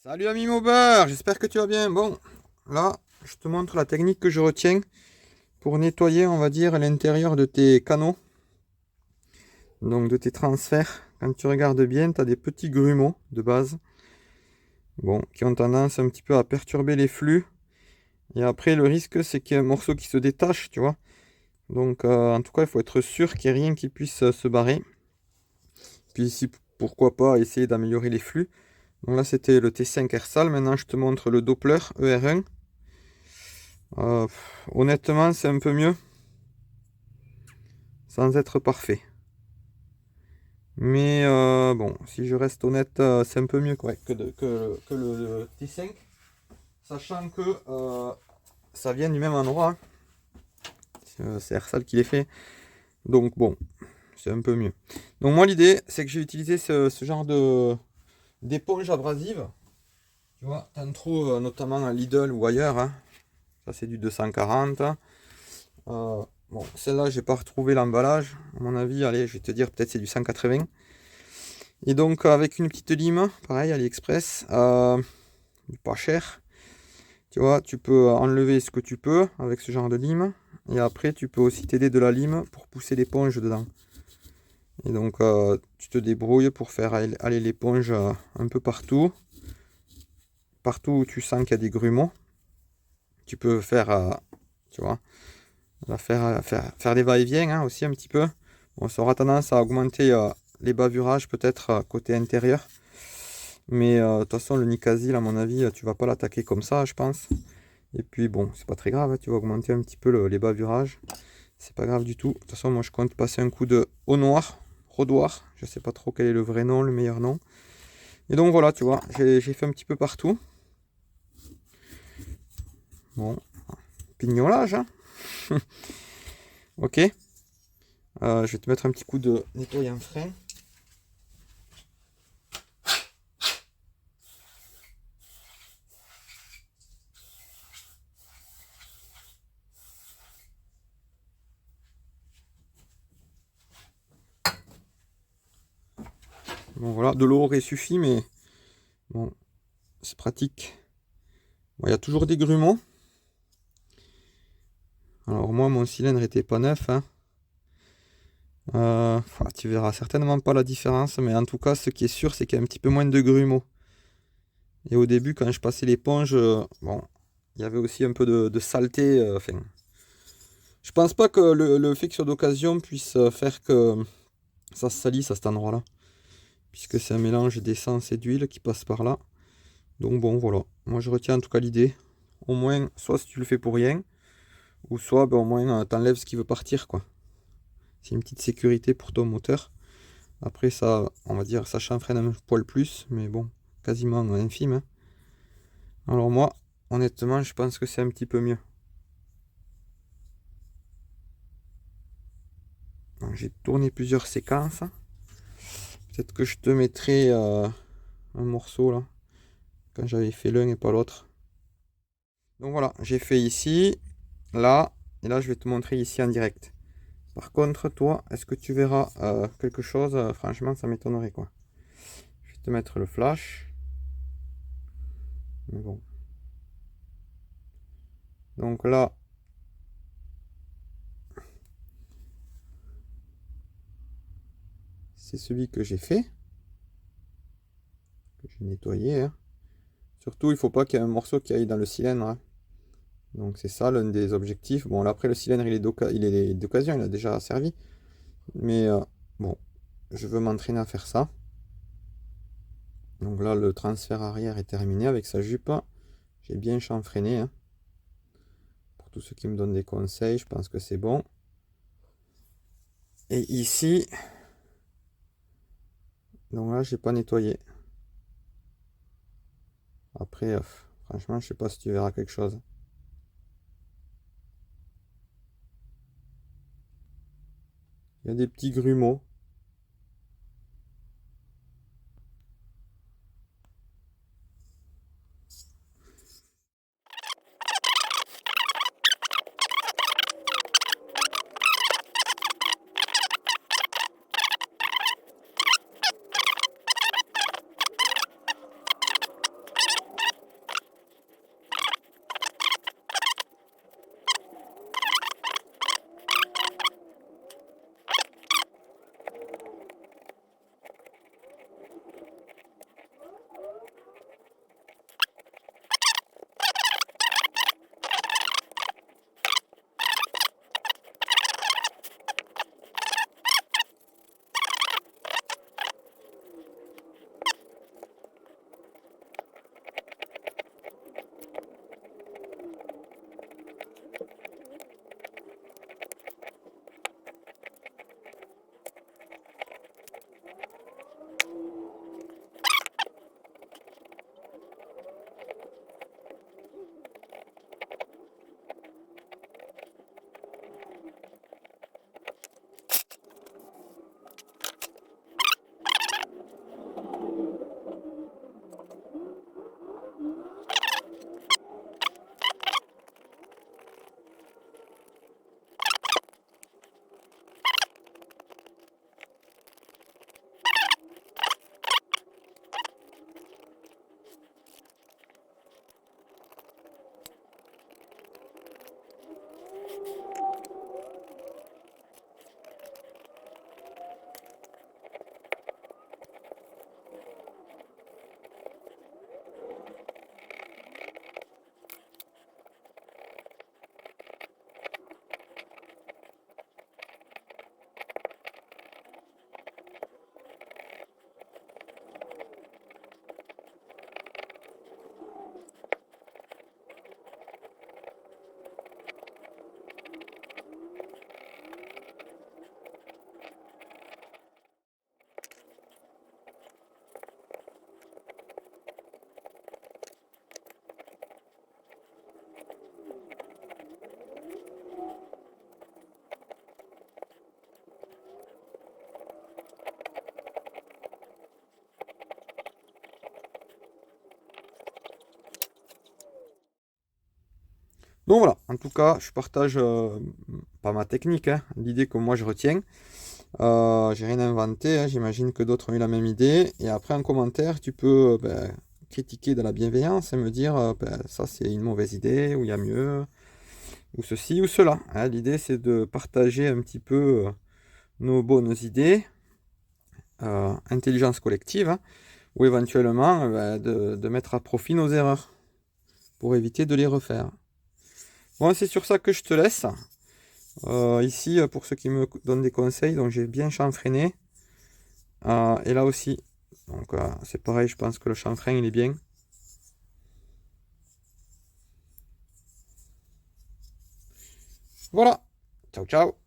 Salut ami Maubert, j'espère que tu vas bien. Bon, là, je te montre la technique que je retiens pour nettoyer, on va dire, l'intérieur de tes canaux, donc de tes transferts. Quand tu regardes bien, tu as des petits grumeaux de base, bon, qui ont tendance un petit peu à perturber les flux. Et après, le risque, c'est qu'il y ait un morceau qui se détache, tu vois. Donc, en tout cas, il faut être sûr qu'il n'y ait rien qui puisse se barrer. Puis ici, pourquoi pas essayer d'améliorer les flux. Donc là, c'était le T5 Ersal. Maintenant, je te montre le Doppler ER1. Honnêtement, c'est un peu mieux, sans être parfait. Mais bon, si je reste honnête, c'est un peu mieux que le T5. Sachant que ça vient du même endroit, hein. C'est Ersal qui les fait. Donc bon, c'est un peu mieux. Donc moi, l'idée, c'est que j'ai utilisé ce genre d'éponge abrasive. Tu vois, t'en trouves notamment à Lidl ou ailleurs, hein. Ça, c'est du 240. Bon, celle-là, j'ai pas retrouvé l'emballage. À mon avis, allez, je vais te dire, peut-être c'est du 180. Et donc, avec une petite lime, pareil, AliExpress, pas cher. Tu vois, tu peux enlever ce que tu peux avec ce genre de lime. Et après, tu peux aussi t'aider de la lime pour pousser l'éponge dedans. Et donc, tu te débrouilles pour faire aller l'éponge un peu partout. Partout où tu sens qu'il y a des grumeaux. Tu peux faire, tu vois, faire des va-et-vient, hein, aussi un petit peu. Bon, ça aura tendance à augmenter les bavurages peut-être côté intérieur. Mais de toute façon, le Nicasil, à mon avis, tu vas pas l'attaquer comme ça, je pense. Et puis bon, c'est pas très grave, hein, tu vas augmenter un petit peu les bavurages. C'est pas grave du tout. De toute façon, moi je compte passer un coup de eau noire, rodoir. Je sais pas trop quel est le vrai nom, le meilleur nom. Et donc voilà, tu vois, j'ai fait un petit peu partout. Bon, pignolage, hein. Ok. Je vais te mettre un petit coup de nettoyant frein. Bon voilà, de l'eau aurait suffi, mais bon, c'est pratique. Bon, il y a toujours des grumeaux. Alors moi, mon cylindre était pas neuf, hein. Tu verras certainement pas la différence, mais en tout cas, ce qui est sûr, c'est qu'il y a un petit peu moins de grumeaux. Et au début, quand je passais l'éponge, bon, il y avait aussi un peu de saleté. Enfin, je pense pas que le fixeur d'occasion puisse faire que ça se salisse à cet endroit-là, puisque c'est un mélange d'essence et d'huile qui passe par là. Donc bon, voilà. Moi, je retiens en tout cas l'idée. Au moins, soit si tu le fais pour rien, ou soit ben, au moins t'enlèves ce qui veut partir, quoi. C'est une petite sécurité pour ton moteur. Après, ça, on va dire, ça chanfreine un poil plus, mais bon, quasiment infime, hein. Alors moi, honnêtement, je pense que c'est un petit peu mieux. J'ai tourné plusieurs séquences. Peut-être que je te mettrai un morceau là, quand j'avais fait l'un et pas l'autre. Donc voilà, j'ai fait ici, là, et là je vais te montrer ici en direct. Par contre, toi, est-ce que tu verras quelque chose? Franchement, ça m'étonnerait quoi. Je vais te mettre le flash. Mais bon. Donc là, c'est celui que j'ai fait, que j'ai nettoyé, hein. Surtout, il faut pas qu'il y ait un morceau qui aille dans le cylindre, hein. Donc c'est ça l'un des objectifs. Bon, là, après le cylindre, il est d'occasion, il a déjà servi. Mais bon, je veux m'entraîner à faire ça. Donc là, le transfert arrière est terminé avec sa jupe. J'ai bien chanfreiné, hein. Pour tous ceux qui me donnent des conseils, je pense que c'est bon. Et ici, donc là, j'ai pas nettoyé. Après, franchement, je sais pas si tu verras quelque chose. Il y a des petits grumeaux. Donc voilà, en tout cas, je partage pas ma technique, hein, l'idée que moi je retiens. J'ai rien inventé, hein, j'imagine que d'autres ont eu la même idée. Et après, en commentaire, tu peux ben, critiquer de la bienveillance et me dire ben, ça c'est une mauvaise idée, ou il y a mieux, ou ceci ou cela, hein. L'idée c'est de partager un petit peu nos bonnes idées, intelligence collective, hein, ou éventuellement ben, de mettre à profit nos erreurs pour éviter de les refaire. Bon, c'est sur ça que je te laisse. Ici, pour ceux qui me donnent des conseils, donc j'ai bien chanfreiné. Et là aussi, donc c'est pareil, je pense que le chanfrein il est bien. Voilà, ciao ciao.